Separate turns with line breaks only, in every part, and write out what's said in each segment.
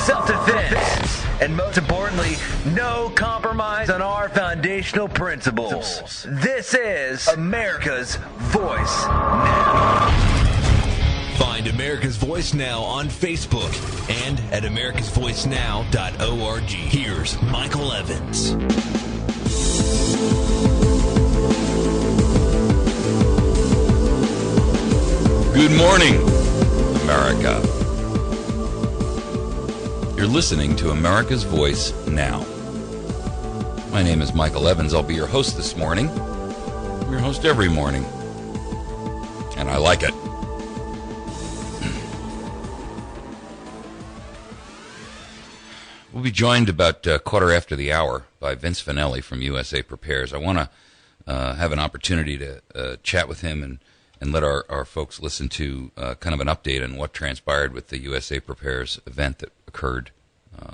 self-defense, and most importantly, no compromise on our foundational principles. This is America's Voice Now.
Find America's Voice Now on Facebook and at americasvoicenow.org. Here's Michael Evans.
Good morning, America. You're listening to America's Voice Now. My name is Michael Evans. I'll be your host this morning. I'm your host every morning. And I like it. We'll be joined about quarter after the hour by Vince Finelli from USA Prepares. I want to have an opportunity to chat with him and let our folks listen to kind of an update on what transpired with the USA Prepares event that occurred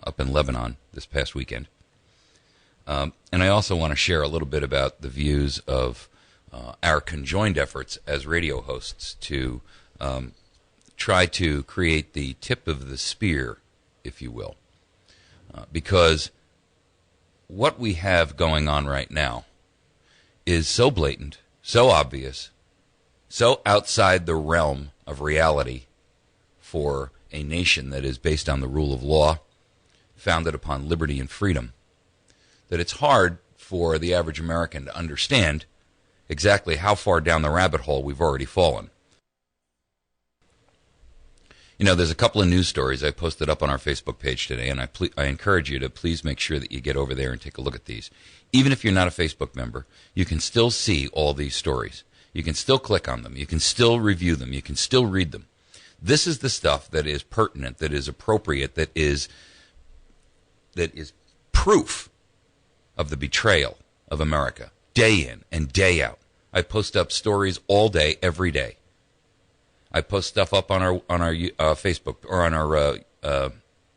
up in Lebanon this past weekend. And I also want to share a little bit about the views of our conjoined efforts as radio hosts to try to create the tip of the spear, if you will. Because what we have going on right now is so blatant, so obvious, so outside the realm of reality for a nation that is based on the rule of law, founded upon liberty and freedom, that it's hard for the average American to understand exactly how far down the rabbit hole we've already fallen. You know, there's a couple of news stories I posted up on our Facebook page today, and I encourage you to please make sure that you get over there and take a look at these. Even if you're not a Facebook member, you can still see all these stories. You can still click on them. You can still review them. You can still read them. This is the stuff that is pertinent, that is appropriate, that is proof of the betrayal of America, day in and day out. I post up stories all day, every day. I post stuff up on our Facebook or on our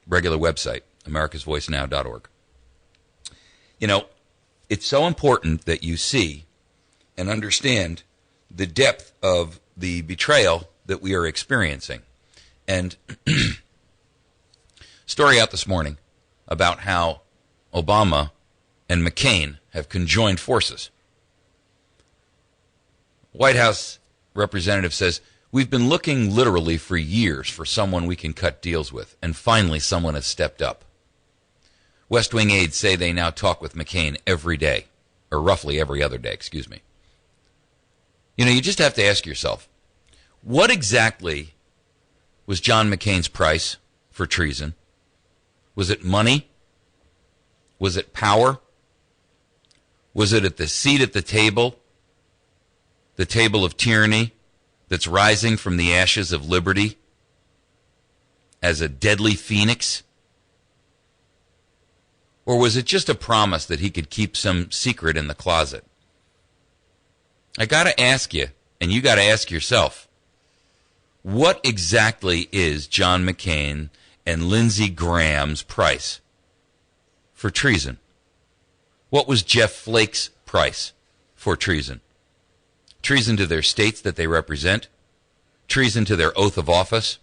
regular website, americasvoicenow.org. You know, it's so important that you see and understand the depth of the betrayal that we are experiencing. And story out this morning about how Obama and McCain have conjoined forces. White House representative says, "We've been looking literally for years for someone we can cut deals with, and finally someone has stepped up." West Wing aides say they now talk with McCain every day, or roughly every other day, excuse me. You know, you just have to ask yourself, what exactly was John McCain's price for treason? Was it money? Was it power? Was it at the seat at the table of tyranny that's rising from the ashes of liberty as a deadly phoenix? Or was it just a promise that he could keep some secret in the closet? I got to ask you, and you got to ask yourself, what exactly is John McCain and Lindsey Graham's price for treason? What was Jeff Flake's price for treason? Treason to their states that they represent? Treason to their oath of office?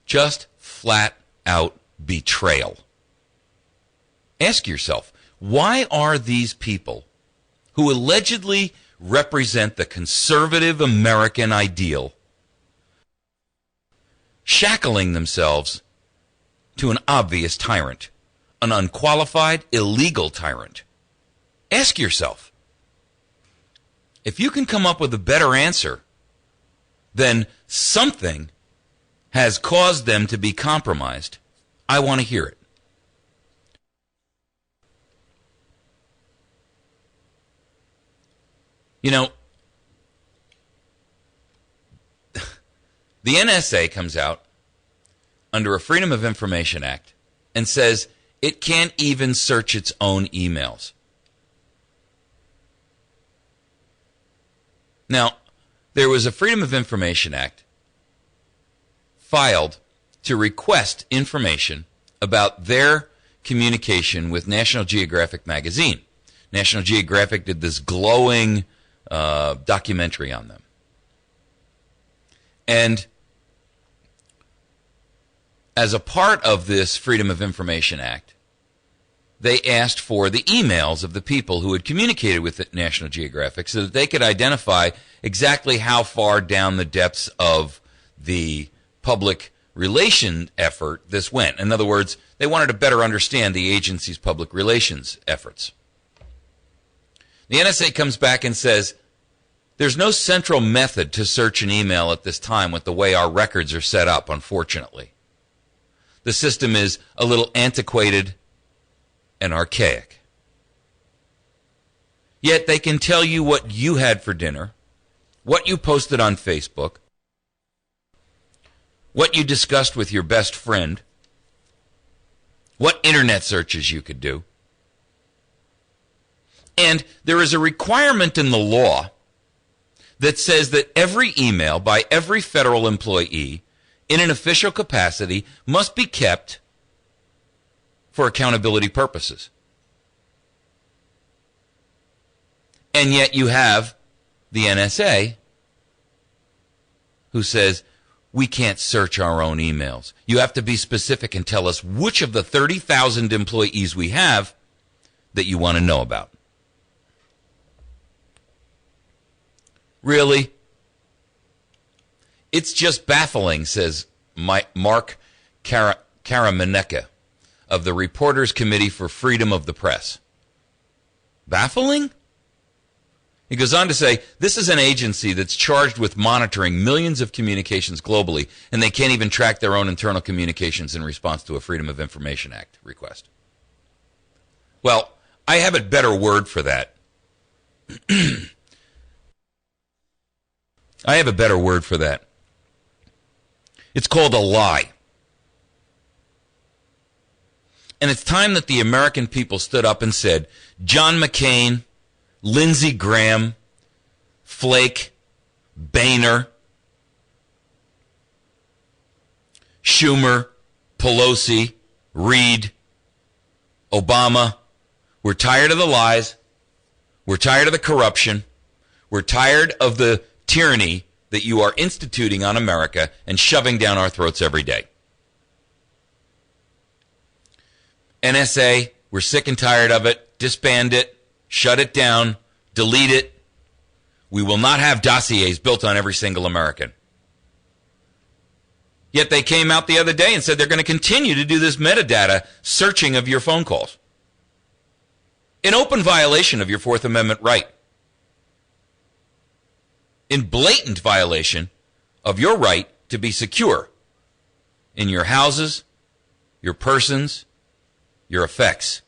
Just flat out betrayal. Ask yourself, why are these people who allegedly represent the conservative American ideal shackling themselves to an obvious tyrant, an unqualified, illegal tyrant? Ask yourself. If you can come up with a better answer, then something has caused them to be compromised. I want to hear it. You know, the NSA comes out under a Freedom of Information Act and says it can't even search its own emails. Now, there was a Freedom of Information Act filed to request information about their communication with National Geographic magazine. National Geographic did this glowing documentary on them. And as a part of this Freedom of Information Act, they asked for the emails of the people who had communicated with National Geographic so that they could identify exactly how far down the depths of the public relation effort this went. In other words, they wanted to better understand the agency's public relations efforts. The NSA comes back and says, there's no central method to search an email at this time with the way our records are set up, unfortunately. The system is a little antiquated and archaic. Yet they can tell you what you had for dinner, what you posted on Facebook, what you discussed with your best friend, what internet searches you could do. And there is a requirement in the law that says that every email by every federal employee in an official capacity must be kept for accountability purposes. And yet you have the NSA who says, we can't search our own emails. You have to be specific and tell us which of the 30,000 employees we have that you want to know about. Really? It's just baffling, says Mark Karamaneka of the Reporters Committee for Freedom of the Press. Baffling? He goes on to say, this is an agency that's charged with monitoring millions of communications globally, and they can't even track their own internal communications in response to a Freedom of Information Act request. Well, I have a better word for that. I have a better word for that. It's called a lie. And it's time that the American people stood up and said, John McCain, Lindsey Graham, Flake, Boehner, Schumer, Pelosi, Reid, Obama, we're tired of the lies. We're tired of the corruption. We're tired of the tyranny that you are instituting on America and shoving down our throats every day. NSA, we're sick and tired of it. Disband it. Shut it down. Delete it. We will not have dossiers built on every single American. Yet they came out the other day and said they're going to continue to do this metadata searching of your phone calls. In open violation of your Fourth Amendment right. In blatant violation of your right to be secure in your houses, your persons, your effects.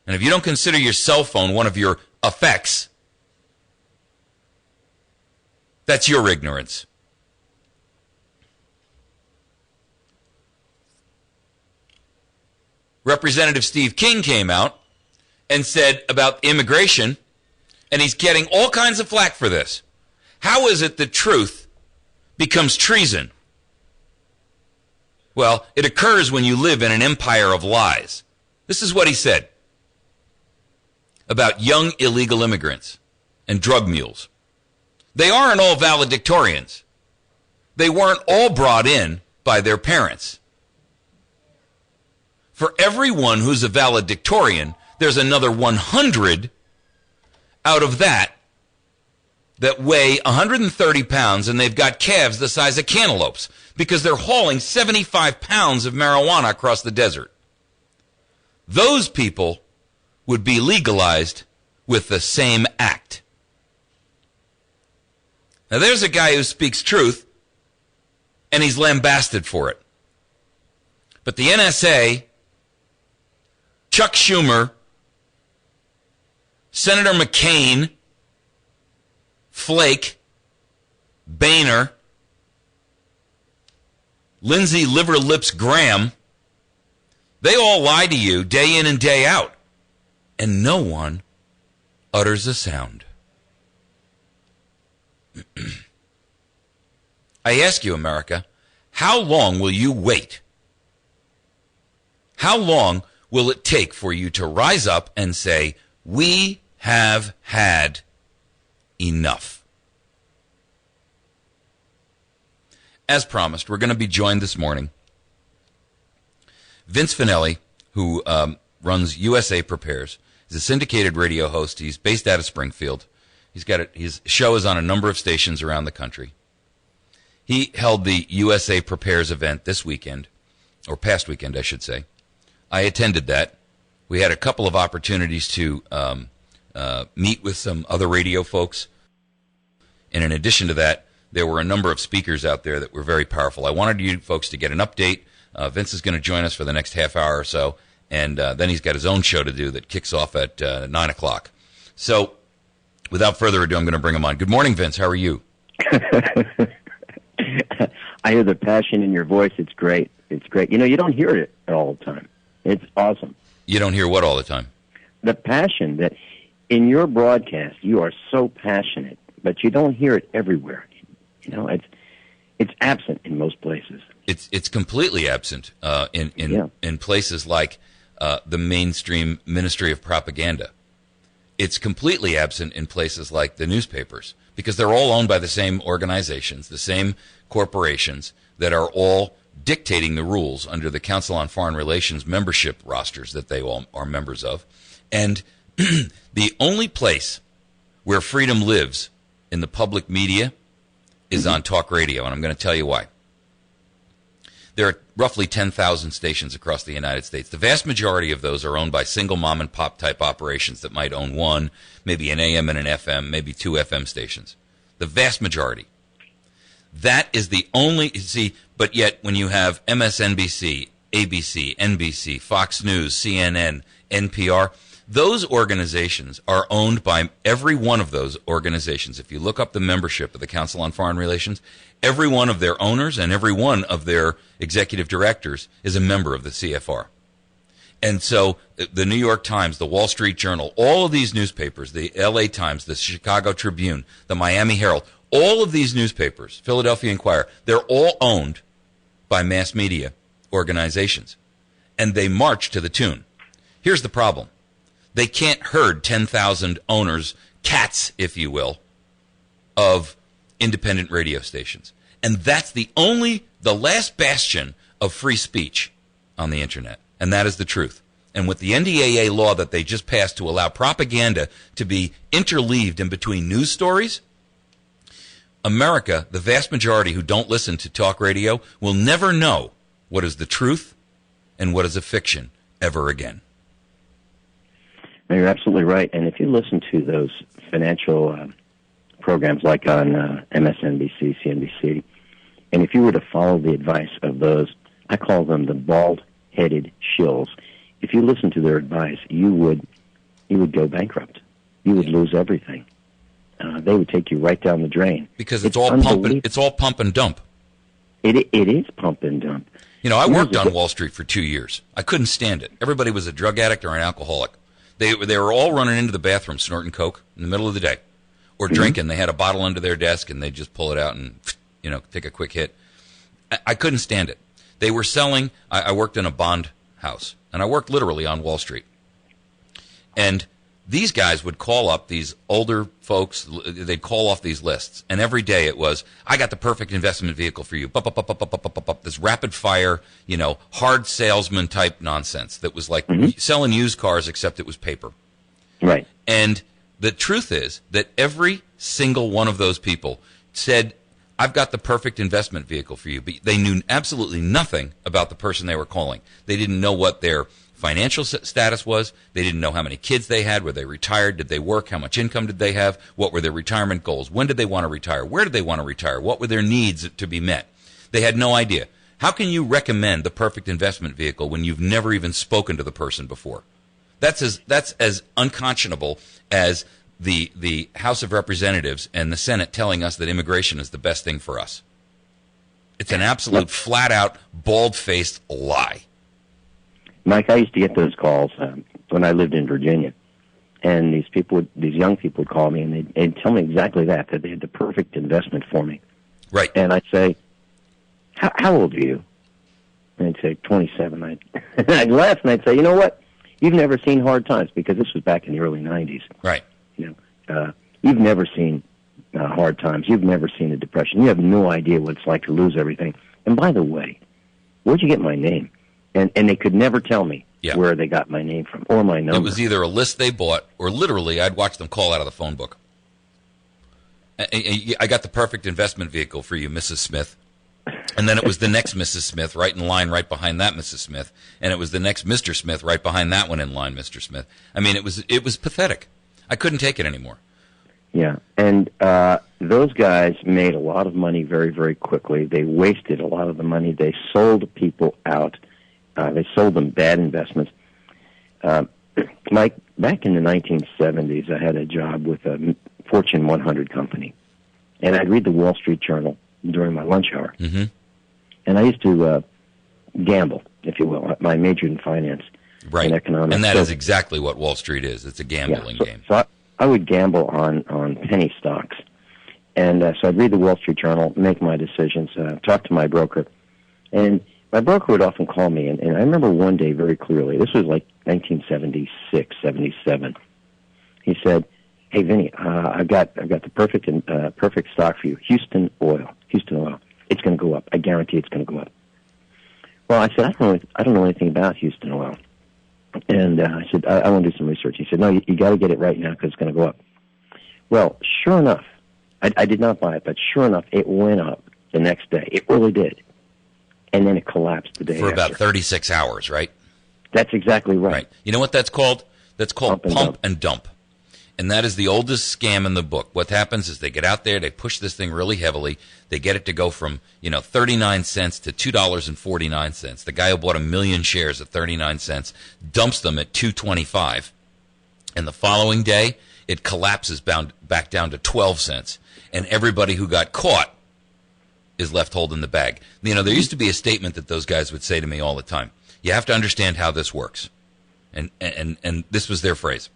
And if you don't consider your cell phone one of your effects, that's your ignorance. Representative Steve King came out and said about immigration, and he's getting all kinds of flack for this. How is it that truth becomes treason? Well, it occurs when you live in an empire of lies. This is what he said about young illegal immigrants and drug mules. They aren't all valedictorians. They weren't all brought in by their parents. For everyone who's a valedictorian, there's another 100 out of that weigh 130 pounds, and they've got calves the size of cantaloupes because they're hauling 75 pounds of marijuana across the desert. Those people would be legalized with the same act. Now, there's a guy who speaks truth, and he's lambasted for it. But the NSA, Chuck Schumer, Senator McCain, Flake, Boehner, Lindsey Liver Lips Graham, they all lie to you day in and day out, and no one utters a sound. I ask you, America, how long will you wait? How long will it take for you to rise up and say, we have had enough? As promised, we're going to be joined this morning Vince Finelli, who runs USA Prepares, is a syndicated radio host. He's based out of Springfield. His show is on a number of stations around the country. He held the USA Prepares event this weekend, or past weekend, I should say. I attended that. We had a couple of opportunities to meet with some other radio folks. And in addition to that, there were a number of speakers out there that were very powerful. I wanted you folks to get an update. Vince is going to join us for the next half hour or so, and then he's got his own show to do that kicks off at 9 o'clock. So without further ado, I'm going to bring him on. Good morning, Vince. How are you?
I hear the passion in your voice. It's great. It's great. You know, you don't hear it all the time. It's awesome.
You don't hear what all the time?
The passion that in your broadcast, you are so passionate, but you don't hear it everywhere. You know, it's absent in most places.
It's completely absent in places like the mainstream Ministry of Propaganda. It's completely absent in places like the newspapers because they're all owned by the same organizations, the same corporations that are all dictating the rules under the Council on Foreign Relations membership rosters that they all are members of. And the only place where freedom lives in the public media is on talk radio, and I'm going to tell you why. There are roughly 10,000 stations across the United States. The vast majority of those are owned by single mom-and-pop type operations that might own one, maybe an AM and an FM, maybe two FM stations. The vast majority. That is the only, but yet when you have MSNBC, ABC, NBC, Fox News, CNN, NPR, those organizations are owned by every one of those organizations. If you look up the membership of the Council on Foreign Relations, every one of their owners and every one of their executive directors is a member of the CFR. And so the New York Times, the Wall Street Journal, all of these newspapers, the LA Times, the Chicago Tribune, the Miami Herald, all of these newspapers, Philadelphia Inquirer, they're all owned by mass media organizations. And they march to the tune. Here's the problem. They can't herd 10,000 owners, cats, if you will, of independent radio stations. And that's the last bastion of free speech on the Internet. And that is the truth. And with the NDAA law that they just passed to allow propaganda to be interleaved in between news stories, America, the vast majority who don't listen to talk radio, will never know what is the truth and what is a fiction ever again.
No, you're absolutely right. And if you listen to those financial programs like on MSNBC, CNBC, and if you were to follow the advice of those, I call them the bald-headed shills. If you listen to their advice, you would go bankrupt. You would lose everything. They would take you right down the drain.
Because it's all pump and dump.
It is pump and dump.
You know, I worked on Wall Street for 2 years. I couldn't stand it. Everybody was a drug addict or an alcoholic. They were all running into the bathroom snorting coke in the middle of the day or drinking. They had a bottle under their desk and they'd just pull it out and, take a quick hit. I couldn't stand it. They were selling. I worked in a bond house, and I worked literally on Wall Street. And these guys would call up these older folks. They'd call off these lists, and every day it was, I got the perfect investment vehicle for you. This rapid fire, hard salesman type nonsense that was like selling used cars, except it was paper.
Right.
And the truth is that every single one of those people said, I've got the perfect investment vehicle for you. But they knew absolutely nothing about the person they were calling. They didn't know what their financial status was. They didn't know how many kids they had. Were they retired? Did they work? How much income did they have? What were their retirement goals? When did they want to retire? Where did they want to retire? What were their needs to be met? They had no idea. How can you recommend the perfect investment vehicle when you've never even spoken to the person before? That's as unconscionable as the House of Representatives and the Senate telling us that immigration is the best thing for us. It's an absolute flat-out, bald-faced lie.
Mike, I used to get those calls when I lived in Virginia, and these young people would call me, and they'd tell me exactly that they had the perfect investment for me.
Right.
And I'd say, how old are you? And they'd say, 27. I'd laugh, and I'd say, you know what? You've never seen hard times, because this was back in the early 90s.
Right.
You've never seen hard times. You've never seen a depression. You have no idea what it's like to lose everything. And by the way, where'd you get my name? And they could never tell me
Yeah.
where they got my name from or my number.
It was either a list they bought, or literally I'd watch them call out of the phone book. I got the perfect investment vehicle for you, Mrs. Smith. And then it was the next Mrs. Smith right in line right behind that Mrs. Smith. And it was the next Mr. Smith right behind that one in line, Mr. Smith. I mean, it was pathetic. I couldn't take it anymore.
Yeah, and those guys made a lot of money very, very quickly. They wasted a lot of the money. They sold people out. They sold them bad investments. Mike, back in the 1970s, I had a job with a Fortune 100 company, and I'd read the Wall Street Journal during my lunch hour.
Mm-hmm.
And I used to gamble, if you will. I majored in finance and economics.
And that is exactly what Wall Street is. It's a gambling game.
So I would gamble on penny stocks. And so I'd read the Wall Street Journal, make my decisions, talk to my broker. And my broker would often call me, and I remember one day very clearly. This was like 1976, 77. He said, "Hey, Vinny, I've got the perfect stock for you. Houston Oil. It's going to go up. I guarantee it's going to go up." Well, I said, I don't know anything about Houston Oil. And I said, I want to do some research. He said, "No, you got to get it right now because it's going to go up." Well, sure enough, I did not buy it, but sure enough, it went up the next day. It really did. And then it collapsed the day after.
For about 36 hours, right?
That's exactly right.
Right. You know what that's called? That's called
Pump and
dump. And that is the oldest scam in the book. What happens is they get out there, they push this thing really heavily, they get it to go from 39 cents to $2.49. The guy who bought 1 million shares at 39 cents dumps them at $2.25, and the following day it collapses back down to 12 cents, and everybody who got caught is left holding the bag. There used to be a statement that those guys would say to me all the time. You have to understand how this works, and this was their phrase.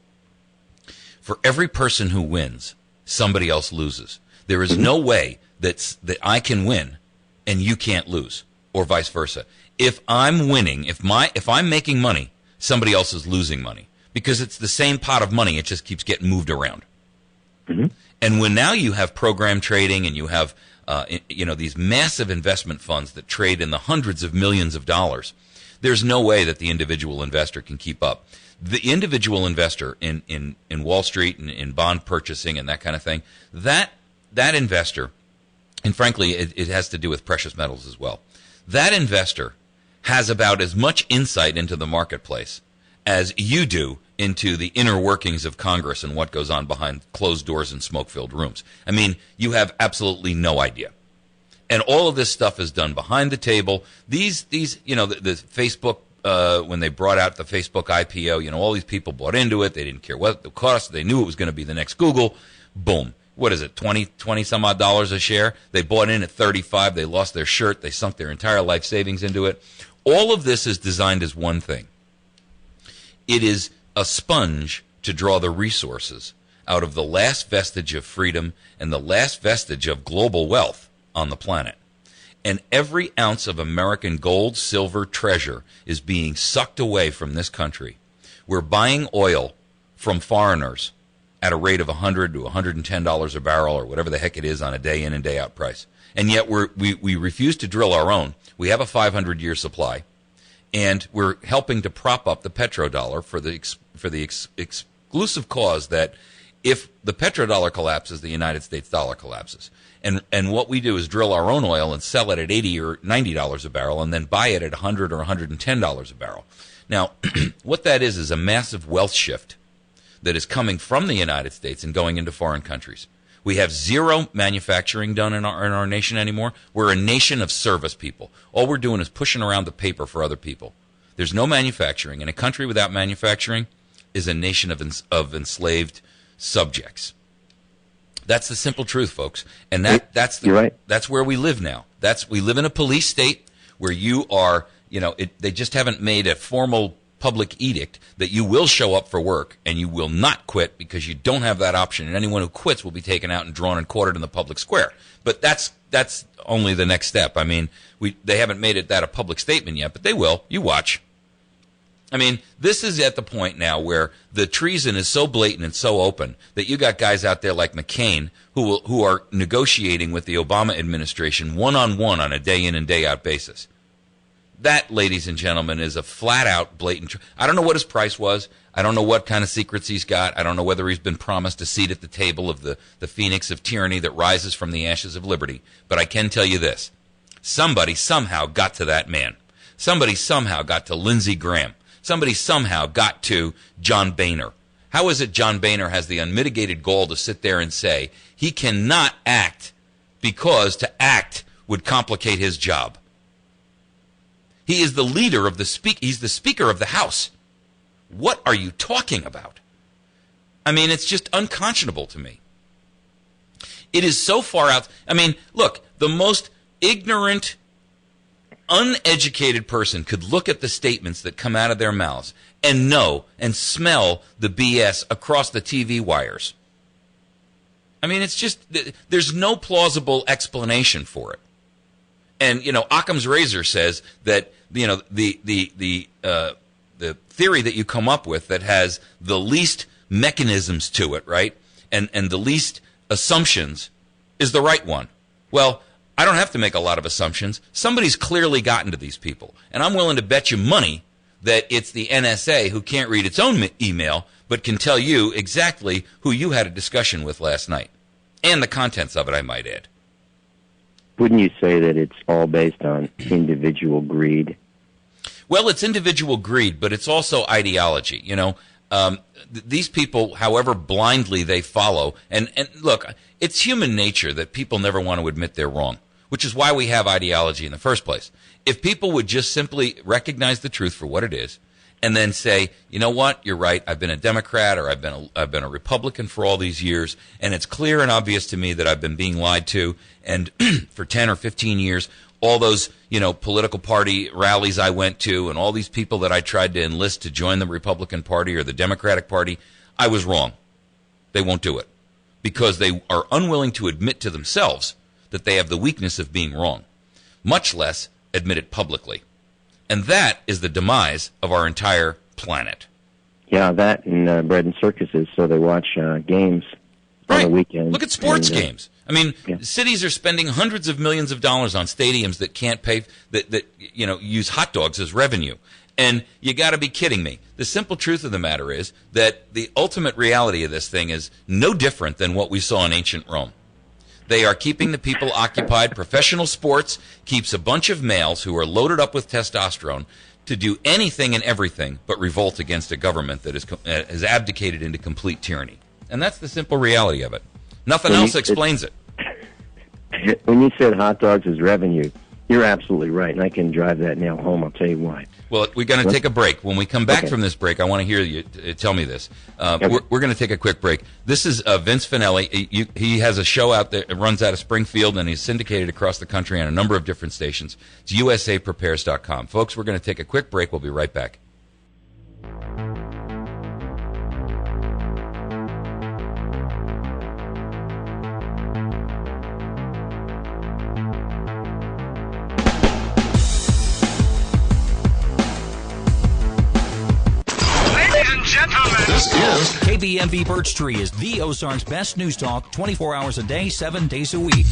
For every person who wins, somebody else loses. There is no way that I can win and you can't lose, or vice versa. If I'm winning, if I'm making money, somebody else is losing money, because it's the same pot of money. It just keeps getting moved around. Mm-hmm. And when now you have program trading and you have these massive investment funds that trade in the hundreds of millions of dollars, there's no way that the individual investor can keep up. The individual investor in Wall Street and in bond purchasing and that kind of thing, that investor, and frankly, it has to do with precious metals as well, that investor has about as much insight into the marketplace as you do into the inner workings of Congress and what goes on behind closed doors and smoke-filled rooms. I mean, you have absolutely no idea. And all of this stuff is done behind the table. These the Facebook, when they brought out the Facebook IPO, all these people bought into it. They didn't care what the cost. They knew it was going to be the next Google. Boom. What is it, 20 some odd dollars a share? They bought in at 35. They lost their shirt. They sunk their entire life savings into it. All of this is designed as one thing. It is a sponge to draw the resources out of the last vestige of freedom and the last vestige of global wealth on the planet. And every ounce of American gold, silver, treasure is being sucked away from this country. We're buying oil from foreigners at a rate of $100 to $110 a barrel, or whatever the heck it is, on a day in and day out price. And yet we refuse to drill our own. We have a 500-year supply, and we're helping to prop up the petrodollar for the exclusive cause that if the petrodollar collapses, the United States dollar collapses. And what we do is drill our own oil and sell it at $80 or $90 a barrel, and then buy it at $100 or $110 a barrel. Now, what that is a massive wealth shift that is coming from the United States and going into foreign countries. We have zero manufacturing done in our nation anymore. We're a nation of service people. All we're doing is pushing around the paper for other people. There's no manufacturing, and a country without manufacturing is a nation of enslaved subjects. That's the simple truth, folks. And that's
right.
That's where we live now. We live in a police state where you are, they just haven't made a formal public edict that you will show up for work and you will not quit, because you don't have that option, and anyone who quits will be taken out and drawn and quartered in the public square. But that's only the next step. I mean, they haven't made it that a public statement yet, but they will. You watch. I mean, this is at the point now where the treason is so blatant and so open that you got guys out there like McCain who are negotiating with the Obama administration one-on-one on a day-in and day-out basis. That, ladies and gentlemen, is a flat-out blatant... I don't know what his price was. I don't know what kind of secrets he's got. I don't know whether he's been promised a seat at the table of the phoenix of tyranny that rises from the ashes of liberty. But I can tell you this. Somebody somehow got to that man. Somebody somehow got to Lindsey Graham. Somebody somehow got to John Boehner. How is it John Boehner has the unmitigated gall to sit there and say he cannot act because to act would complicate his job? He is the leader of he's the Speaker of the House. What are you talking about? I mean, it's just unconscionable to me. It is so far out. I mean, look, the most ignorant, uneducated person could look at the statements that come out of their mouths and know and smell the BS across the TV wires. I mean, it's just, there's no plausible explanation for it. And, you know, Occam's razor says that, you know, the theory that you come up with that has the least mechanisms to it, right, and the least assumptions is the right one. Well, I don't have to make a lot of assumptions. Somebody's clearly gotten to these people. And I'm willing to bet you money that it's the NSA who can't read its own email but can tell you exactly who you had a discussion with last night. And the contents of it, I might add.
Wouldn't you say that it's all based on individual greed?
Well, it's individual greed, but it's also ideology. You know, these people, however blindly they follow, and look, it's human nature that people never want to admit they're wrong, which is why we have ideology in the first place. If people would just simply recognize the truth for what it is, and then say, you know what, you're right, I've been a Democrat or I've been a Republican for all these years, and it's clear and obvious to me that I've been being lied to, and for 10 or 15 years, all those, you know, political party rallies I went to and all these people that I tried to enlist to join the Republican Party or the Democratic Party, I was wrong. They won't do it because they are unwilling to admit to themselves that they have the weakness of being wrong, much less admit it publicly. And that is the demise of our entire planet.
Yeah, that and Bread Circuses, so they watch games on the weekend.
Look at sports games. I mean, cities are spending hundreds of millions of dollars on stadiums that can't pay, that you know, use hot dogs as revenue. And you got to be kidding me. The simple truth of the matter is that the ultimate reality of this thing is no different than what we saw in ancient Rome. They are keeping the people occupied. Professional sports keeps a bunch of males who are loaded up with testosterone to do anything and everything but revolt against a government that has abdicated into complete tyranny. And that's the simple reality of it. Nothing else explains it.
When you said hot dogs is revenue, you're absolutely right, and I can drive that nail home. I'll tell you why.
Well, we're going to take a break. When we come back from this break, I want to hear you tell me this. We're going to take a quick break. This is Vince Finelli. He has a show out there, runs out of Springfield, and he's syndicated across the country on a number of different stations. It's usaprepares.com. Folks, we're going to take a quick break. We'll be right back.
KBMB Birch Tree is the Ozarks' best news talk, 24 hours a day, 7 days a week.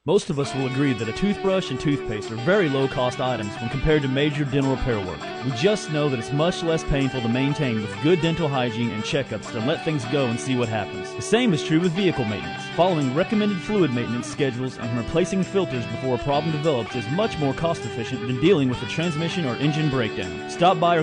Most of us will agree that a toothbrush and toothpaste are very low-cost items when compared to major dental repair work. We just know that it's much less painful to maintain with good dental hygiene and checkups than let things go and see what happens. The same is true with vehicle maintenance. Following recommended fluid maintenance schedules and replacing filters before a problem develops is much more cost-efficient than dealing with a transmission or engine breakdown. Stop by